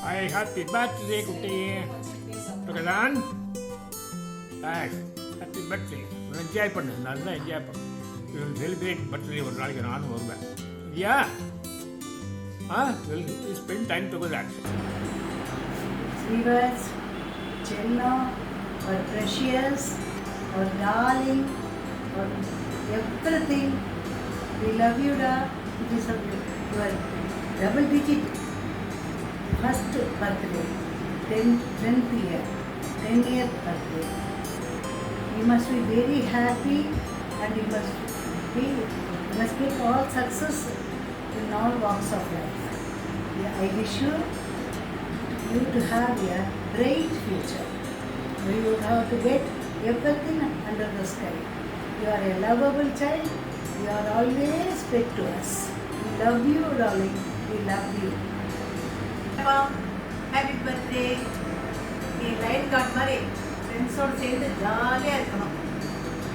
Hi, happy birthday, குட்டி பிரகலான். Thanks. Happy birthday. Enjoy பண்ணு, நல்லா என்ஜாய் பண்ணு. வில் செலிப்ரேட் பர்த்டே ஒரு நாளைக்கு நானும் வருவேன். சரியா? We'll spend time together. Srivats, Chenna, or precious, or darling, or everything. We love you, da. It is your double digit first birthday, 10th year, 10th birthday. You must be very happy and you must get all success in all walks of life. I wish you to have a bright future. You would have to get everything under the sky. You are a lovable child. You are always pet to us. We love you, darling. We love you. Happy birthday. நீ light card மாதிரி ஃப்ரெண்ட்ஸோடு சேர்ந்து ஜாலியாக இருக்கணும்.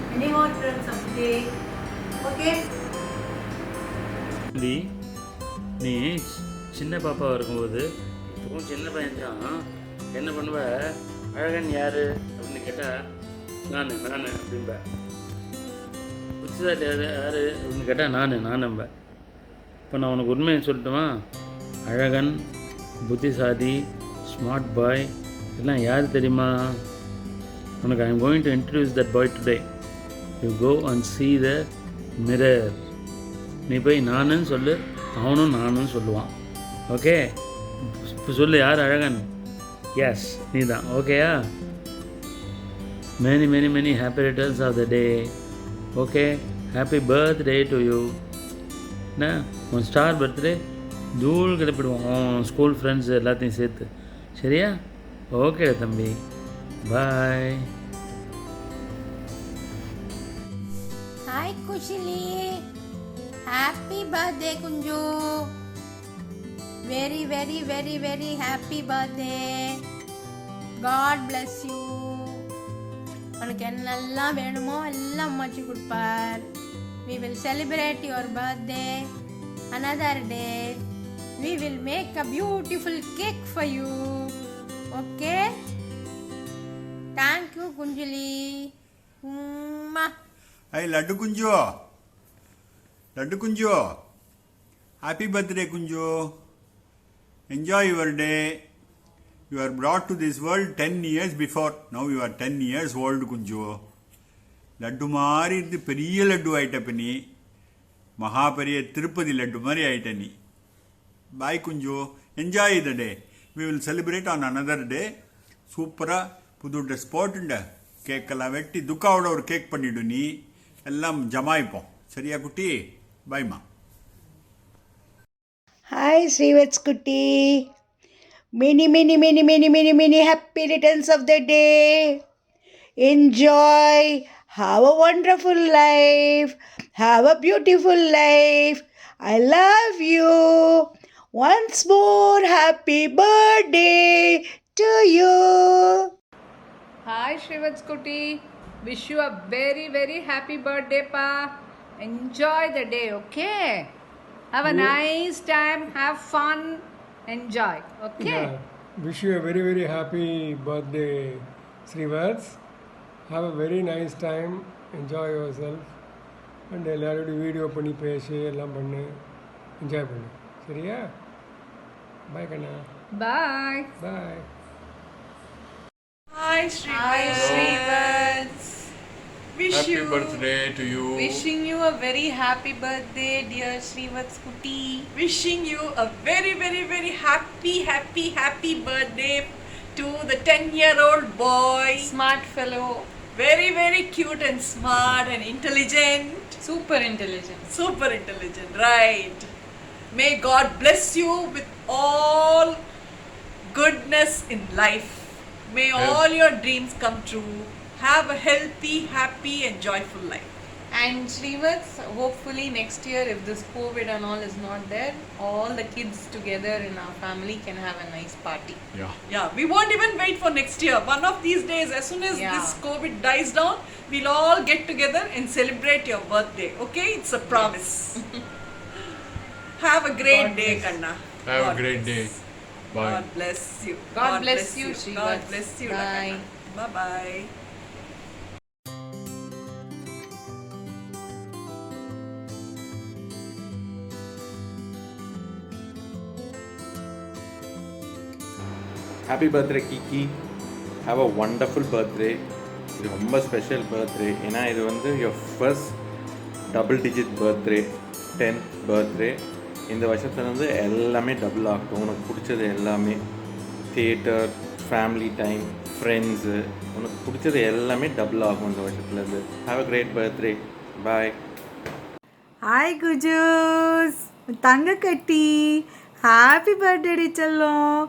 Many more friends of the day. Okay? நீ சின்ன பாப்பாவாக இருக்கும்போது இப்போவும் சின்ன பையன்தான் என்ன பண்ணுவ, அழகன் யார் அப்படின்னு கேட்டால் நான் அப்படின்பேன். புத்திசாலி யார் அப்படின்னு கேட்டால் நான் நம்பேன். இப்போ நான் உனக்கு உண்மையை சொல்லட்டுமா? அழகன், புத்திசாலி, ஸ்மார்ட் பாய் எல்லாம் யார் தெரியுமா? உனக்கு I am going to introduce that boy today. You go and see the mirror. நீ போய் நானுன்னு சொல்லு, அவனும் நானும் சொல்லுவான். ஓகே, இப்போ சொல்லு யார் அழகன்? எஸ், நீ தான். ஓகேயா? Many many many happy returns of the day. Okay, happy birthday to you. என்ன உன் ஸ்டார் பர்த்டே தூள் கிளப்பிடுவோம் உன் ஸ்கூல் ஃப்ரெண்ட்ஸ் எல்லாத்தையும் சேர்த்து. சரியா? ஓகே தம்பி, பாய். Hi Kushili, happy birthday Kunju. Very very very very happy birthday. God bless you. உனக்கு என்னெல்லாம் வேணுமோ எல்லாம் அம்மாச்சி கொடுப்பார். We will celebrate your birthday another day. We will make a beautiful cake for you. Okay? Thank you Kunjali. Hey, Laddu Kunjo. Happy birthday, Kunjo. Enjoy your day. You are brought to this world 10 years before. Now you are 10 years old, Kunjo. Laddu மாறி இருந்து பெரிய லட்டு ஆயிட்ட நீ. மகா பெரிய திருப்பதி லட்டு மாதிரி ஆயிட்ட நீ. Bye, Kunjo. Enjoy the day. We will celebrate on another day. சூப்பரா புது ட்ரெஸ் போட்டுண்ட கேக்கெல்லாம் வெட்டி துக்காவோட ஒரு கேக் பண்ணிடு நீ. எல்லாம் ஜமாயிப்போம். சரியா குட்டி? பாய்மா. Hi Srivats Kutti. Many happy returns of the day. Enjoy. Have a wonderful life. Have a beautiful life. I love you. Once more, happy birthday to you. Hi Srivats Kutti. Wish you a very very happy birthday pa. Enjoy the day, okay? Have a nice time, have fun, enjoy, okay? Yeah. Wish you a very very happy birthday, Srivats. Have a very nice time, enjoy yourself. And எல்லாரோட video பண்ணி பேசி எல்லாம் பண்ணு, enjoy பண்ணு. சரியா? பாய் கண்ணா. Bye. Bye. Hi Srivats. Happy birthday to you. Wishing you a very happy birthday, dear Srivats Kutti. Wishing you a very very very happy birthday to the 10-year-old boy. Smart fellow. Very very cute and smart and intelligent. Super intelligent, right. May God bless you with all goodness in life. May all your dreams come true. Have a healthy, happy and joyful life. And Srivats, hopefully next year, if this COVID and all is not there, all the kids together in our family can have a nice party. Yeah, we won't even wait for next year. One of these days, as soon as this COVID dies down, we'll all get together and celebrate your birthday. Okay? It's a promise. Have a great day, Kanna. Have a great day. Bye. God bless you. God bless you, God Srivaths. bless you. Bye. Bye bye. Happy birthday Kiki have a wonderful birthday. இது ரொம்ப special birthday. ஏன்னா இது வந்து your first double digit birthday, 10th birthday. இந்த வருஷத்துலேருந்து எல்லாமே double ஆகட்டும். உனக்கு பிடிச்சது எல்லாமே, தியேட்டர், ஃபேமிலி டைம், ஃப்ரெண்ட்ஸு, உனக்கு பிடிச்சது எல்லாமே டபுள் ஆகும் இந்த வருஷத்துலேருந்து. Have a great birthday. Bye. Hi குஜூஸ், தங்க கட்டி, ஹாப்பி பர்த்டே செல்லம்.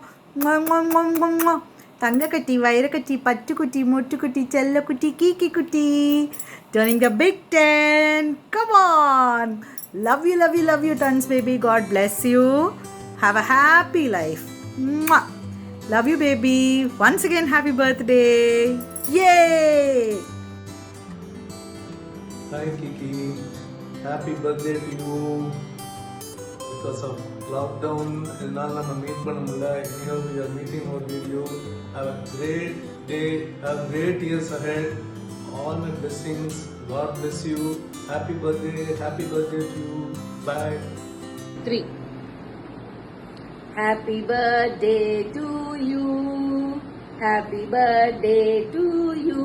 தங்க கட்டி, வைரக்கட்டி, பட்டுக்குட்டி, மொட்டுக்குட்டி, செல்லக்குட்டி, கீக்கி குட்டி, turning a big 10. Come on. Love you, love you, love you, tons baby. God bless you. Have a happy life. Mwah. Love you baby. Once again happy birthday. Yay. Hi Kiki, happy birthday to you. Because of lockdown, என்னால் நம்ம meet பண்ண முடியல. Anyhow, we are meeting over video. Have a great day. Have great years ahead. All my blessings. God bless you. Happy birthday. Happy birthday to you. Bye. 3. Happy birthday to you. Happy birthday to you.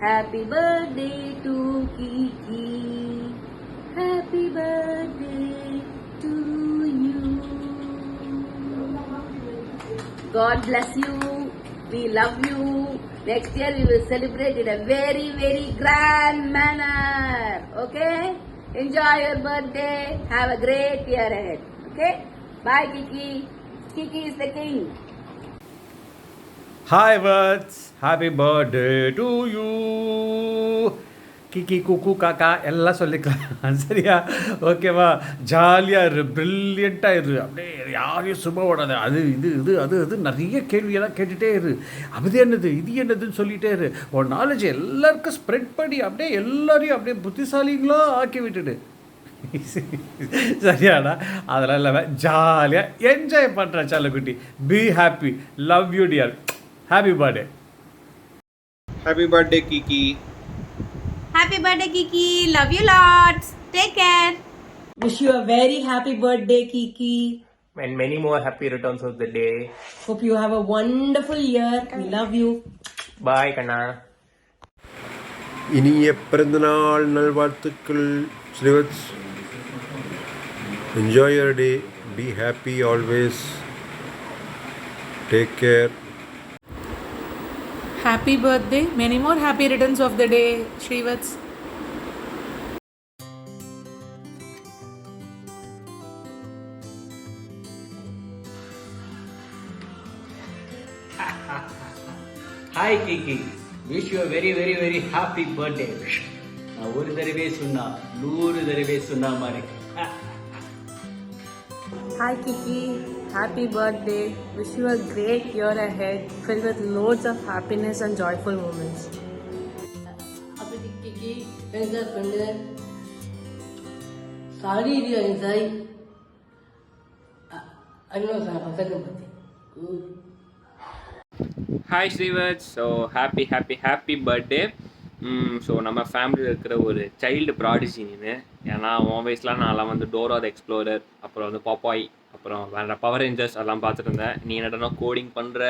Happy birthday to Kiki. Happy birthday to you. God bless you. We love you. Next year we will celebrate in a very, very grand manner. Okay? Enjoy your birthday. Have a great year ahead. Okay? Bye, Kiki. Kiki is the king. Hi, words. Happy birthday to you. கிக்கி குக்கு காக்கா எல்லாம் சொல்லிக்கலாம். சரியா? ஓகேவா? ஜாலியாக இரு, ப்ரில்லியண்ட்டாக இரு, அப்படியே யாரையும் சும்மா விடாது. அது அது நிறைய கேள்வியெல்லாம் கேட்டுகிட்டே இரு. அது என்னது இது என்னதுன்னு சொல்லிகிட்டே இரு. ஒரு நாலேஜ் எல்லாருக்கும் ஸ்ப்ரெட் பண்ணி அப்படியே எல்லாரையும் அப்படியே புத்திசாலிங்களாக ஆக்கி விட்டுடு. சரியாடா? அதெல்லாம் இல்லாமல் ஜாலியாக என்ஜாய் பண்ணுறேன் செல்லக்குட்டி. Be happy. Love you dear. Happy birthday. Happy birthday Kiki. Happy birthday, Kiki. Love you lots. Take care. Wish you a very happy birthday, Kiki. And many more happy returns of the day. Hope you have a wonderful year. We love you. Bye Kanna. இனிய பிறந்தநாள் நல்வாழ்த்துக்கள் Srivats. Enjoy your day. Be happy always. Take care. Happy birthday. Many more happy returns of the day, Shrivats. Hi Kiki. Wish you a very, very, very happy birthday. நான் ஒரு தடவை சொன்னா 100 தடவை சொன்ன மாதிரி. Hi Kiki, happy birthday. Wish you a great year ahead filled with loads of happiness and joyful moments. Happy Kiki, enjoy பண்ணு. Sorry dear inside. I know sir, second birthday. Hi Srivaths. So happy birthday. So நம்ம ஃபேமிலியில் இருக்கிற ஒரு child prodigy நீ. ஏன்னா உன் வயசுலாம் நான்லாம் வந்து டோரா த எக்ஸ்ப்ளோரர், அப்புறம் வந்து பாப்பாய், அப்புறம் வேறு பவர் ரேஞ்சர்ஸ் எல்லாம் பார்த்துட்டு இருந்தேன். நீ என்னடனா கோடிங் பண்ணுற,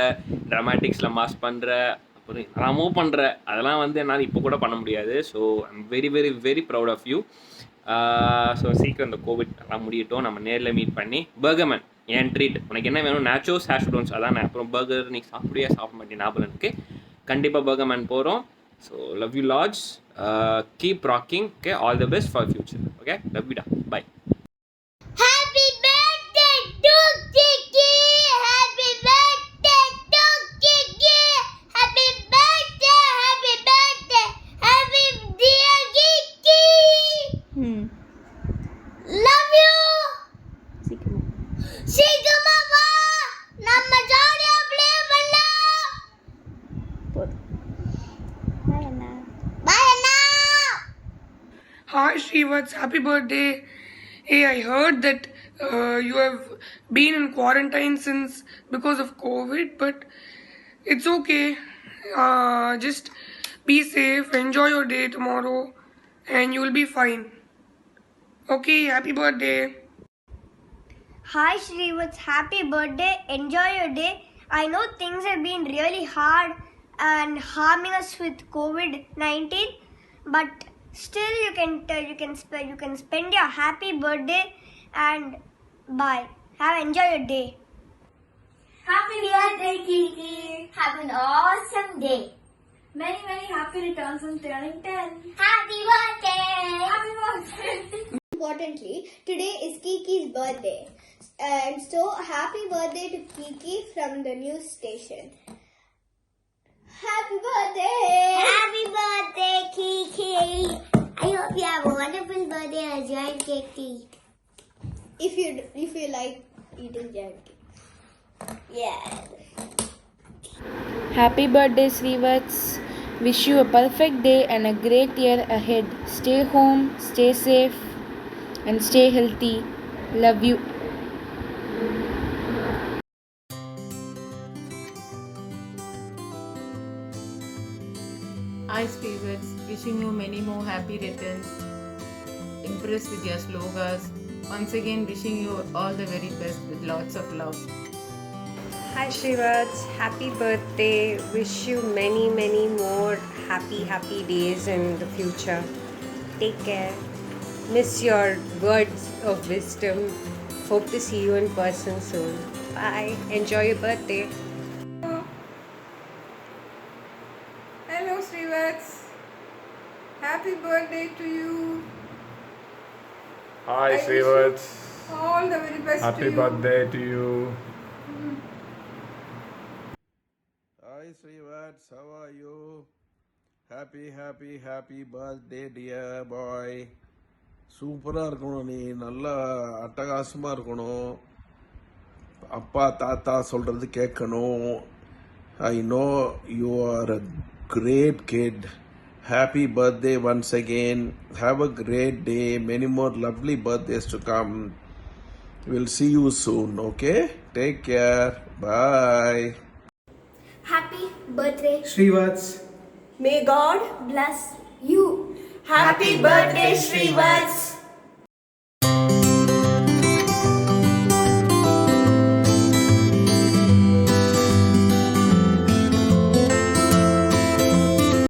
ட்ராமாட்டிக்ஸில் மாஸ் பண்ணுற, அப்புறம் எல்லாமோ பண்ணுற. அதெல்லாம் வந்து என்னால் இப்போ கூட பண்ண முடியாது. So I'm very very very proud of you. So சீக்கிரம் இந்த கோவிட் எல்லாம் முடியட்டும், நம்ம நேரில் மீட் பண்ணி பர்கர்மேன் என் ட்ரீட். உனக்கு என்ன வேணும்? நேச்சோஸ் ஹேஷ்டோன்ஸ் அதான். அப்புறம் பர்கர் நீ சாப்பிட மாட்டேன் ஞாபகம் எனக்கு. கண்டிப்பாக பர்கர்மேன் போகிறோம். So love you lots. Keep rocking. Okay, all the best for future. Okay, love you da. Bye. Happy birthday to Kiki. Happy birthday to Kiki. Happy birthday, happy birthday, happy dear Kiki. Love you. சீக்கிரமா வா, நம்ம ஜாலியா play பண்ணலாம். Hi Shrivats, happy birthday. Hey, I heard that You have been in quarantine since because of COVID, but it's okay. Just be safe, enjoy your day tomorrow, and you will be fine. Okay, happy birthday. Hi Shrivats, happy birthday. Enjoy your day. I know things have been really hard and harming us with COVID-19, but still you can spend your happy birthday and bye. Enjoy your day. Happy birthday, Kiki. Have an awesome day. Many happy returns on turning 10. Happy birthday. Happy birthday. Importantly, today is Kiki's birthday. And so, happy birthday to Kiki from the news station. Happy birthday! Happy birthday, Kiki! I hope you have a wonderful birthday and a giant cake to eat. If you like eating giant cake. Yeah. Happy birthday, Srivats. Wish you a perfect day and a great year ahead. Stay home, stay safe, and stay healthy. Love you. Hi Srivats, wishing you many more happy returns. Impressed with your slogans. Once again wishing you all the very best with lots of love. Hi Shrivats, happy birthday. Wish you many more happy days in the future. Take care. Miss your words of wisdom. Hope to see you in person soon. Bye. Enjoy your birthday. Hello Srivats. Happy birthday to you. Hi I wish Srivats. All the very best to Happy you. birthday to you. Hi Srivats, how are you? Happy birthday dear boy. சூப்பராக இருக்கணும், நீ நல்லா அட்டகாசமாக இருக்கணும், அப்பா தாத்தா சொல்கிறது கேட்கணும். I know you are a great kid. Happy birthday once again. Have a great day. Many more lovely birthdays to come. We'll see you soon, okay? Take care. Bye. Happy birthday, Srivats. May God bless you. Happy birthday, Srivats.